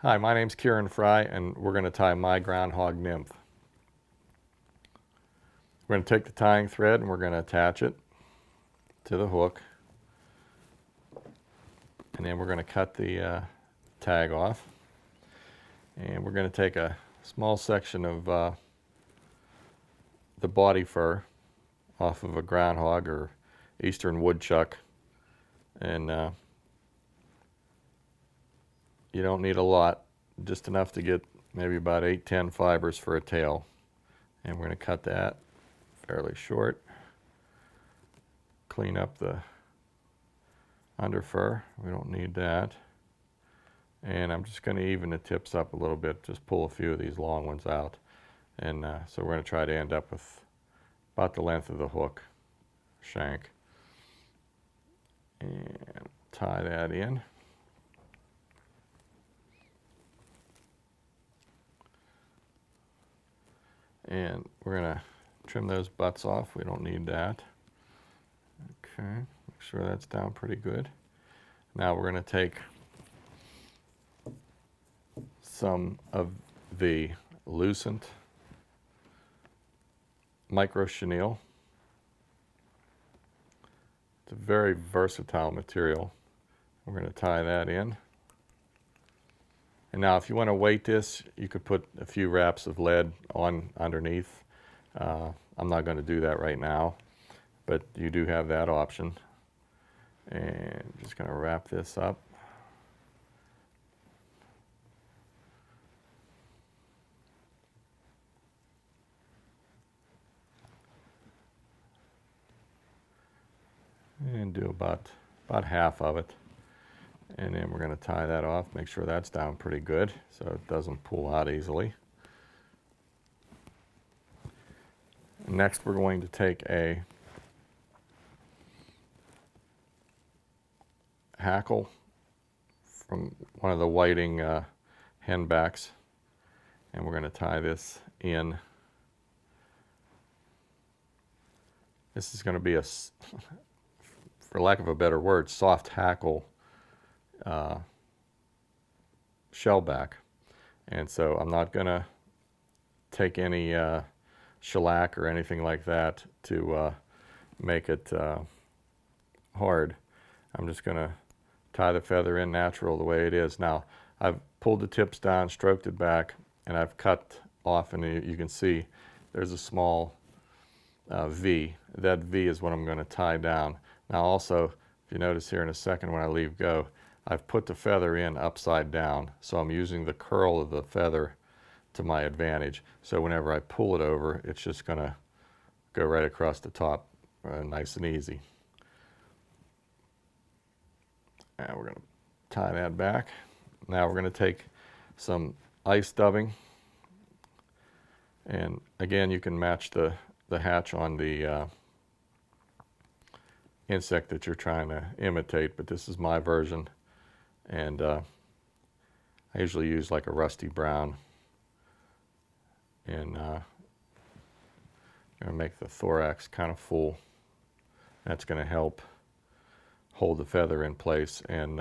Hi, my name's Kieran Frye, and we're going to tie my groundhog nymph. We're going to take the tying thread and we're going to attach it to the hook, and then we're going to cut the tag off, and we're going to take a small section of the body fur off of a groundhog or eastern woodchuck, and you don't need a lot, just enough to get maybe about 8-10 fibers for a tail. And we're going to cut that fairly short. Clean up the under fur, we don't need that. And I'm just going to even the tips up a little bit, just pull a few of these long ones out. And so we're going to try to end up with about the length of the hook shank. And tie that in. And we're going to trim those butts off. We don't need that. Okay, make sure that's down pretty good. Now we're going to take some of the Lucent micro chenille. It's a very versatile material. We're going to tie that in. And now if you want to weight this, you could put a few wraps of lead on underneath. I'm not going to do that right now, but you do have that option. And just going to wrap this up. And do about half of it. And then we're going to tie that off, make sure that's down pretty good so it doesn't pull out easily. Next, we're going to take a hackle from one of the whiting hen backs, and we're going to tie this in. This is going to be a, for lack of a better word, soft hackle shellback. And so I'm not going to take any shellac or anything like that to make it hard. I'm just going to tie the feather in natural the way it is. Now, I've pulled the tips down, stroked it back, and I've cut off, and you can see there's a small V. That V is what I'm going to tie down. Now also, if you notice here in a second when I leave go, I've put the feather in upside down, so I'm using the curl of the feather to my advantage. So whenever I pull it over, it's just going to go right across the top, nice and easy. And we're going to tie that back. Now we're going to take some ice dubbing, and again you can match the hatch on the insect that you're trying to imitate, but this is my version, and I usually use like a rusty brown, and I'm going to make the thorax kind of full. That's going to help hold the feather in place. And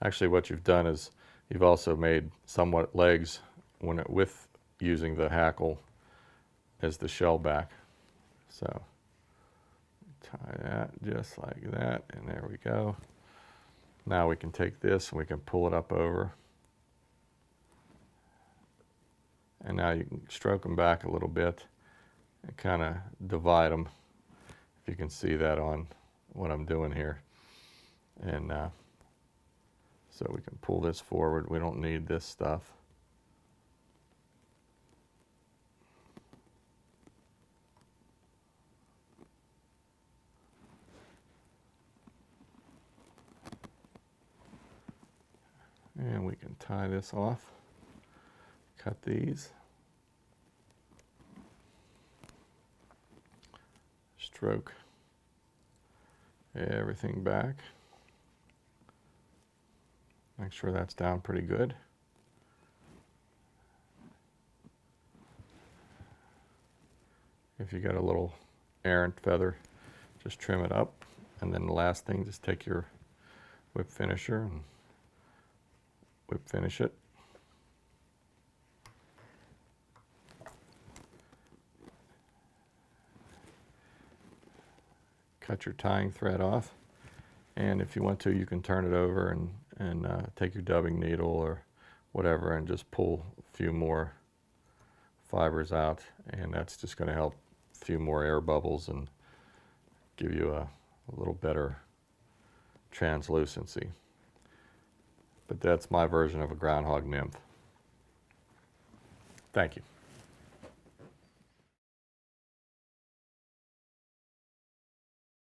actually what you've done is you've also made somewhat legs with using the hackle as the shell back. So tie that just like that, and there we go. Now we can take this and we can pull it up over. And now you can stroke them back a little bit and kind of divide them, if you can see that on what I'm doing here. And so we can pull this forward. We don't need this stuff. And we can tie this off, cut these, stroke everything back, make sure that's down pretty good. If you got a little errant feather, just trim it up, and then the last thing, just take your whip finisher and whip finish it. cut your tying thread off. And if you want to, you can turn it over and take your dubbing needle or whatever and just pull a few more fibers out, and that's just going to help a few more air bubbles and give you a little better translucency. But that's my version of a groundhog nymph. Thank you.